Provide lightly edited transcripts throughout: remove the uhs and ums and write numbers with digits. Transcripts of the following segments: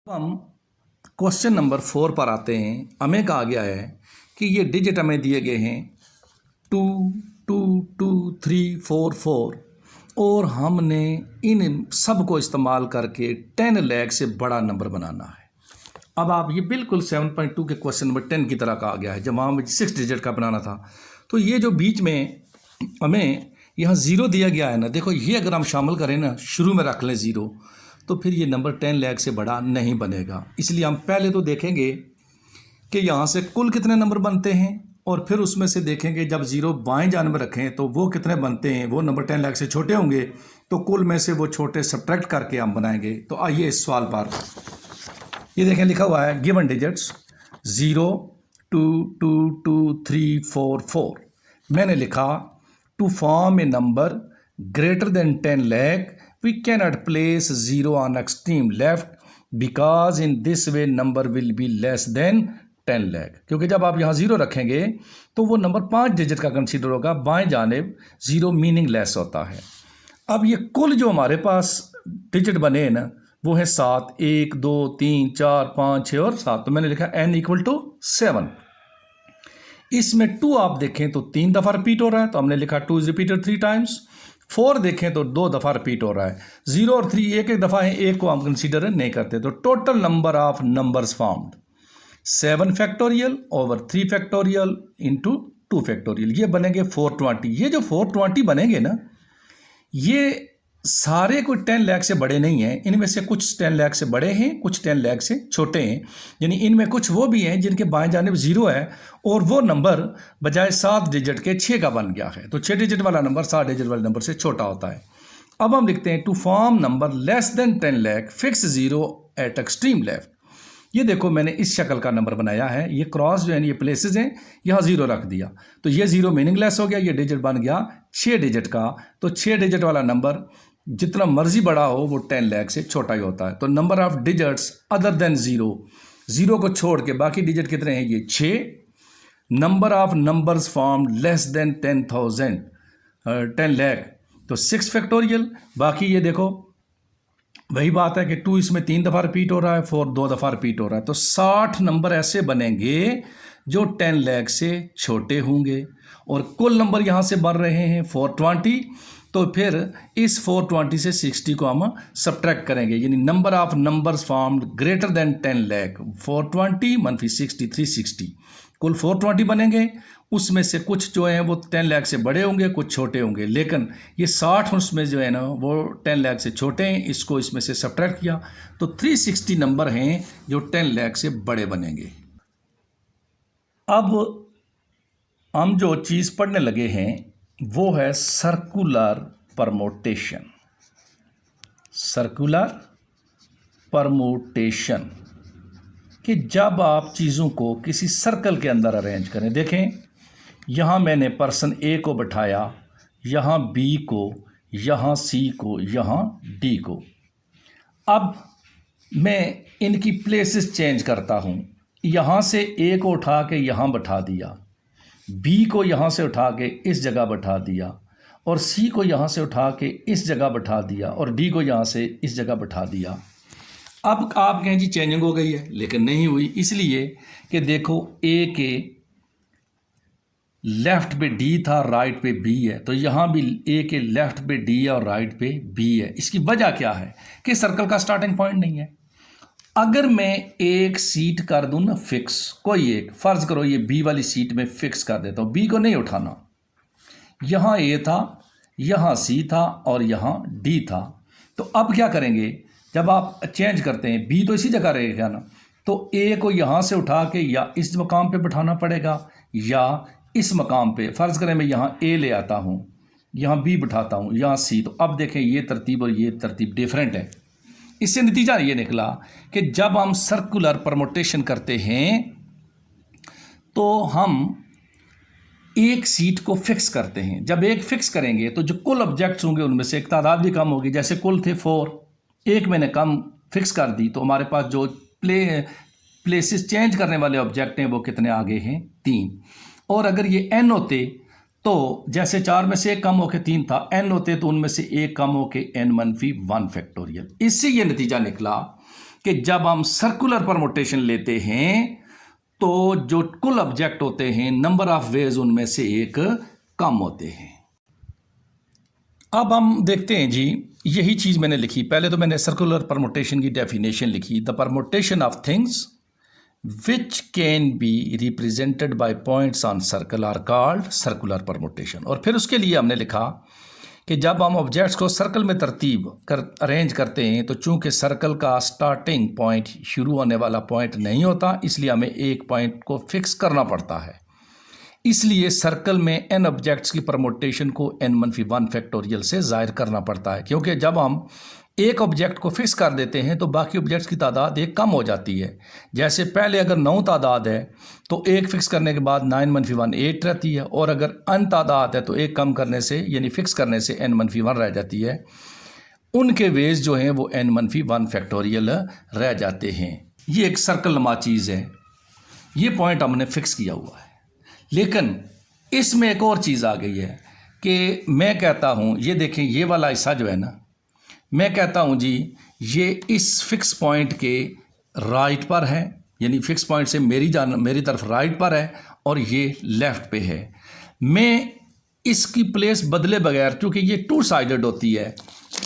हम question number 4 पर आते हैं। हमें कहा गया है कि ये डिजिट हमें दिए गए हैं 2 2 2 3 4 4 और हमने इन सब को इस्तेमाल करके 10 लाख से बड़ा नंबर बनाना है। अब आप ये बिल्कुल 7.2 के क्वेश्चन नंबर 10 की तरह कहा गया है, जब वहाँ 6 डिजिट का बनाना था। तो ये जो बीच में हमें यहाँ ज़ीरो दिया गया है ना, देखो ये अगर हम शामिल करें ना, शुरू में रख लें ज़ीरो, तो फिर ये नंबर 10 लाख से बड़ा नहीं बनेगा। इसलिए हम पहले तो देखेंगे कि यहाँ से कुल कितने नंबर बनते हैं और फिर उसमें से देखेंगे जब ज़ीरो बाएं जान में रखें तो वो कितने बनते हैं। वो नंबर 10 लाख से छोटे होंगे तो कुल में से वो छोटे सब्ट्रैक्ट करके हम बनाएंगे। तो आइए इस सवाल पर, ये देखें लिखा हुआ है गिवन डिजिट्स 0 2 2 2 3 4 4। मैंने लिखा to form a number greater than 10 lakh we cannot place 0 on extreme left because in this way number will be less than 10 lakh। क्योंकि जब आप यहाँ 0 रखेंगे तो वो नंबर 5 डिजिट का कंसीडर होगा, बाएं जानिब 0 मीनिंगलेस होता है। अब ये कुल जो हमारे पास डिजिट बने ना वो है 7, 1 2 3 4 5 6 और 7। तो मैंने लिखा n इक्वल टू 7। इसमें 2 आप देखें तो 3 दफ़ा रिपीट हो रहा है, तो हमने लिखा 2 इज रिपीटेड 3 टाइम्स। 4 देखें तो 2 दफ़ा रिपीट हो रहा है। 0 और 3 एक एक दफ़ा है, एक को हम कंसीडर नहीं करते। तो total number of numbers found 7 factorial over 3 factorial into 2 factorial, ये बनेंगे 420। ये जो 420 बनेंगे ना, ये सारे कोई 10 लाख से बड़े नहीं हैं। इनमें से कुछ 10 लाख से बड़े हैं, कुछ 10 लाख से छोटे हैं। यानी इनमें कुछ वो भी हैं जिनके बाएं जानिब 0 है और वो नंबर बजाय 7 डिजिट के 6 का बन गया है। तो 6 डिजिट वाला नंबर 7 डिजिट वाले नंबर से छोटा होता है। अब हम लिखते हैं to form number less than 10 lakh fix 0 at extreme left. ये देखो मैंने इस शक्ल का नंबर बनाया है। ये क्रॉस जो है ये प्लेसेस हैं, यहाँ 0 रख दिया तो ये 0 मीनिंगलेस हो गया। ये डिजिट बन गया 6 डिजिट का। तो 6 डिजिट वाला नंबर जितना मर्जी बड़ा हो वो 10 लाख से छोटा ही होता है। तो number of digits other than 0 को छोड़ के बाकी डिजिट कितने हैं, ये 6। Number of numbers form less than 10 lakh तो 6 फैक्टोरियल। बाकी ये देखो वही बात है कि 2 इसमें 3 दफ़ा रिपीट हो रहा है, 4 2 दफ़ा रिपीट हो रहा है। तो 60 नंबर ऐसे बनेंगे जो 10 लाख से छोटे होंगे और कुल नंबर यहाँ से बन रहे हैं 420। तो फिर इस 420 से 60 को हम सब्ट्रैक्ट करेंगे, यानी number of numbers formed greater than 10 lakh 420 मनफी 60 360, कुल 420 बनेंगे। उसमें से कुछ जो हैं वो 10 लाख से बड़े होंगे, कुछ छोटे होंगे, लेकिन ये 60 उसमें जो है ना वो 10 लाख से छोटे हैं। इसको इसमें से सब्ट्रैक्ट किया तो 360 नंबर हैं जो 10 लाख से बड़े बनेंगे। अब हम जो चीज़ पढ़ने लगे हैं वो है सर्कुलर परमोटेशन। सर्कुलर परमोटेशन कि जब आप चीज़ों को किसी सर्कल के अंदर अरेंज करें। देखें यहाँ मैंने पर्सन ए को बिठाया, यहाँ बी को, यहाँ सी को, यहाँ डी को। अब मैं इनकी प्लेसेस चेंज करता हूँ। यहाँ से ए को उठा के यहाँ बैठा दिया, बी को यहाँ से उठा के इस जगह बैठा दिया और सी को यहाँ से उठा के इस जगह बैठा दिया और डी को यहाँ से इस जगह बैठा दिया। अब आप कहें जी चेंजिंग हो गई है, लेकिन नहीं हुई। इसलिए कि देखो ए के लेफ्ट पे डी था, राइट पे बी है, तो यहाँ भी ए के लेफ्ट पे डी है और राइट पे बी है। इसकी वजह क्या है कि सर्कल का स्टार्टिंग पॉइंट नहीं है। अगर मैं एक सीट कर दूं ना फिक्स, कोई एक, फर्ज करो ये बी वाली सीट में फिक्स कर देता हूं, बी को नहीं उठाना। यहाँ ए था, यहाँ सी था और यहाँ डी था। तो अब क्या करेंगे, जब आप चेंज करते हैं बी तो इसी जगह रहेगा ना, तो ए को यहाँ से उठा के या इस मकाम पे बिठाना पड़ेगा या इस मकाम पे। फ़र्ज़ करें मैं यहाँ ए ले आता हूँ, यहाँ बी बिठाता हूँ, यहाँ सी। तो अब देखें ये तरतीब और ये तरतीब डिफरेंट है। इससे नतीजा ये निकला कि जब हम सर्कुलर परमोटेशन करते हैं तो हम एक सीट को फिक्स करते हैं। जब एक फिक्स करेंगे तो जो कुल ऑब्जेक्ट्स होंगे उनमें से एक तादाद भी कम होगी। जैसे कुल थे 4, एक मैंने कम फिक्स कर दी तो हमारे पास जो प्लेसेस चेंज करने वाले ऑब्जेक्ट हैं वो कितने आगे हैं, 3। और अगर ये n होते तो जैसे 4 में से एक कम होके 3 था, n होते तो उनमें से एक कम होके n-1 फैक्टोरियल। इससे ये नतीजा निकला कि जब हम सर्कुलर परमुटेशन लेते हैं तो जो कुल ऑब्जेक्ट होते हैं नंबर ऑफ वेज उनमें से एक कम होते हैं। अब हम देखते हैं जी, यही चीज़ मैंने लिखी। पहले तो मैंने सर्कुलर परमुटेशन की डेफिनेशन लिखी, the permutation of things which can be represented by points on circle are called circular permutation. और फिर उसके लिए हमने लिखा कि जब हम ऑब्जेक्ट्स को सर्कल में तरतीब कर अरेंज करते हैं तो चूंकि सर्कल का स्टार्टिंग पॉइंट शुरू होने वाला पॉइंट नहीं होता, इसलिए हमें एक पॉइंट को फिक्स करना पड़ता है। इसलिए सर्कल में n ऑब्जेक्ट्स की परमुटेशन को n-1 फैक्टोरियल से ज़ाहिर करना पड़ता है, क्योंकि जब हम एक ऑब्जेक्ट को फिक्स कर देते हैं तो बाकी ऑब्जेक्ट्स की तादाद एक कम हो जाती है। जैसे पहले अगर 9 तादाद है तो एक फिक्स करने के बाद 9-1 8 रहती है, और अगर n तादाद है तो एक कम करने से यानी फिक्स करने से n-1 रह जाती है। उनके वेज जो हैं वो n-1 फैक्टोरियल रह जाते हैं। ये एक सर्कल नुमा चीज़ है, ये पॉइंट हमने फिक्स किया हुआ है। लेकिन इसमें एक और चीज़ आ गई है कि मैं कहता हूँ, ये देखें ये वाला हिस्सा जो है ना, मैं कहता हूँ जी ये इस फिक्स पॉइंट के राइट पर है, यानी फिक्स पॉइंट से मेरी तरफ राइट पर है और ये लेफ़्ट पे है। मैं इसकी प्लेस बदले बगैर, क्योंकि ये 2 साइडेड होती है,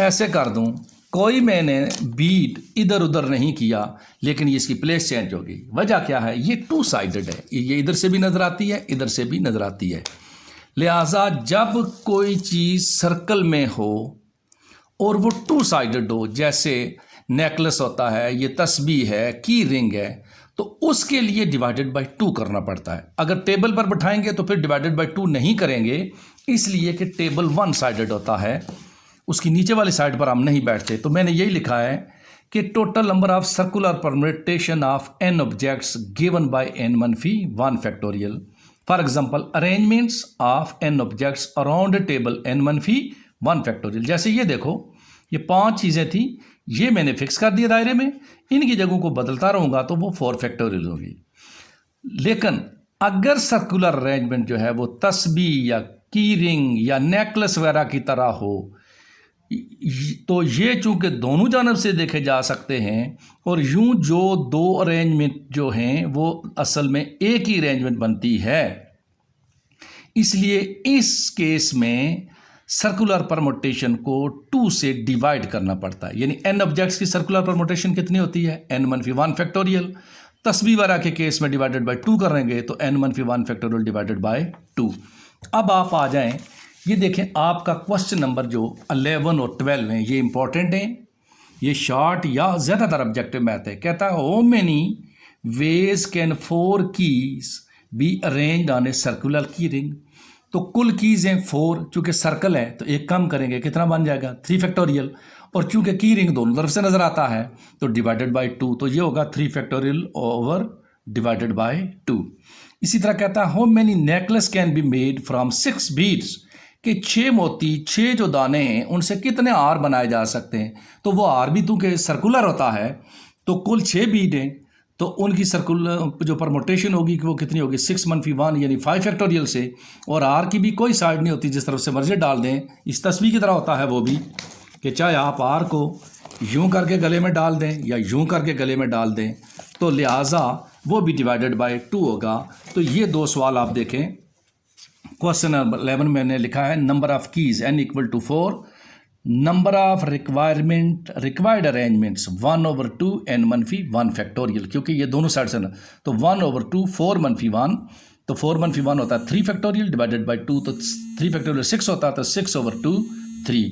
ऐसे कर दूँ, कोई मैंने बीट इधर उधर नहीं किया, लेकिन ये इसकी प्लेस चेंज हो गई। वजह क्या है, ये 2 साइडेड है, ये इधर से भी नज़र आती है, इधर से भी नज़र आती है। लिहाजा जब कोई चीज़ सर्कल में हो और वो 2 साइडेड हो, जैसे नेकलेस होता है, ये तस्बीह है, की रिंग है, तो उसके लिए डिवाइडेड बाय 2 करना पड़ता है। अगर टेबल पर बिठाएंगे तो फिर डिवाइडेड बाय 2 नहीं करेंगे, इसलिए कि टेबल 1 साइडेड होता है, उसकी नीचे वाली साइड पर हम नहीं बैठते। तो मैंने यही लिखा है कि total number of circular permutation of n objects given by n-1 factorial. For example arrangements of n objects around table n-1 factorial. जैसे ये देखो, ये 5 चीज़ें थी, ये मैंने फिक्स कर दिया दायरे में, इनकी जगहों को बदलता रहूँगा तो वो 4 फैक्टोरियल होगी। लेकिन अगर सर्कुलर अरेंजमेंट जो है वो तस्बीह या की रिंग या नेकलेस वगैरह की तरह हो, तो ये चूंकि दोनों जानब से देखे जा सकते हैं, और यूं जो 2 अरेंजमेंट जो हैं वो असल में एक ही अरेंजमेंट बनती है, इसलिए इस केस में सर्कुलर परमुटेशन को 2 से डिवाइड करना पड़ता है। यानी n ऑब्जेक्ट्स की सर्कुलर परमुटेशन कितनी होती है, n-1 फैक्टोरियल। तस्बीह वाला के केस में डिवाइडेड बाय 2 करेंगे तो n-1 फैक्टोरियल डिवाइडेड बाय 2। अब आप आ जाएं, ये देखें आपका क्वेश्चन नंबर जो 11 और 12 हैं, ये इंपॉर्टेंट हैं, ये शॉर्ट या ज़्यादातर ऑब्जेक्टिव मैथ है। कहता है how many ways can 4 keys be arranged on a circular की रिंग। तो कुल कीज़ हैं 4, चूँकि सर्कल है तो एक कम करेंगे, कितना बन जाएगा 3 फैक्टोरियल, और चूँकि की रिंग दोनों तरफ से नज़र आता है तो डिवाइडेड बाय 2, तो ये होगा 3 फैक्टोरियल ओवर डिवाइडेड बाय 2। इसी तरह कहता है how many necklace can be made from 6 beads, कि 6 मोती, 6 जो दाने हैं उनसे कितने हार बनाए जा सकते हैं। तो वो हार भी चूँकि सर्कुलर होता है तो कुल 6 बीड हैं, तो उनकी सर्कुलर जो परमुटेशन होगी कि वो कितनी होगी 6-1 यानी 5 फैक्टोरियल से, और आर की भी कोई साइड नहीं होती, जिस तरफ से मर्जी डाल दें, इस तस्वीर की तरह होता है वो भी, कि चाहे आप आर को यूं करके गले में डाल दें या यूं करके गले में डाल दें, तो लिहाजा वो भी डिवाइडेड बाय 2 होगा। तो ये 2 सवाल आप देखें। क्वेश्चन नंबर 11 मैंने लिखा है number of keys n = 4, number of required arrangements 1/2 n-1 factorial, क्योंकि ये दोनों साइड से ना, तो 1/2 4-1, तो 4-1 होता है 3 फैक्टोरियल डिवाइडेड बाय 2, तो 3 फैक्टोरियल 6 होता है, तो 6/2 3।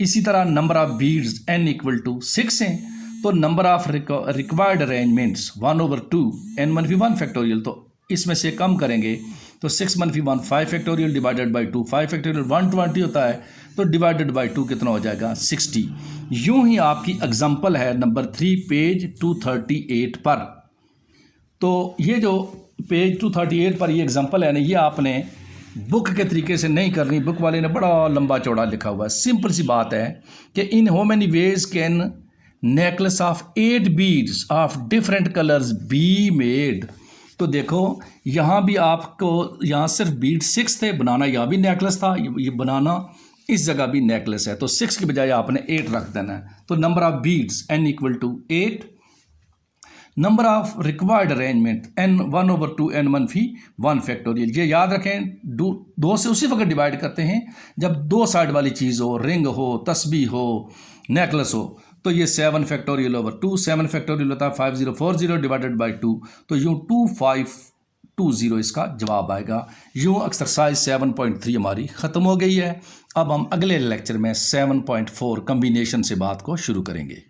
इसी तरह नंबर ऑफ बीड्स n = 6 हैं, तो number of required arrangements 1/2 n-1 factorial, तो इसमें से कम करेंगे तो 6-1 5 फैक्टोरियल डिवाइडेड बाय 2, 5 फैक्टोरियल 120 होता है, तो डिवाइडेड बाय 2 कितना हो जाएगा 60। यूं ही आपकी एग्जांपल है नंबर 3 पेज 238 पर। तो ये जो पेज 238 पर ये एग्जांपल है ना, ये आपने बुक के तरीके से नहीं करनी, बुक वाले ने बड़ा लंबा चौड़ा लिखा हुआ है। सिंपल सी बात है कि in how many ways can necklace of 8 beads of different colours be made. तो देखो यहाँ भी आपको, यहाँ सिर्फ बीड 6 थे, बनाना यहाँ भी नेकलेस था, ये बनाना इस जगह भी नेकलेस है, तो 6 की बजाय आपने 8 रख देना है। तो number of beads n = 8 number of required arrangement n1/2 n-1 factorial. ये याद रखें, दो से उसी वक्त डिवाइड करते हैं जब दो साइड वाली चीज़ हो, रिंग हो, तस्बीह हो, नेकलेस हो। तो ये 7 फैक्टोरियल ओवर 2, 7 फैक्टोरियल होता है 5040 डिवाइडेड बाई 2, तो यूँ 2520 इसका जवाब आएगा। यूँ एक्सरसाइज 7.3 हमारी ख़त्म हो गई है। अब हम अगले लेक्चर में 7.4 कम्बिनेशन से बात को शुरू करेंगे।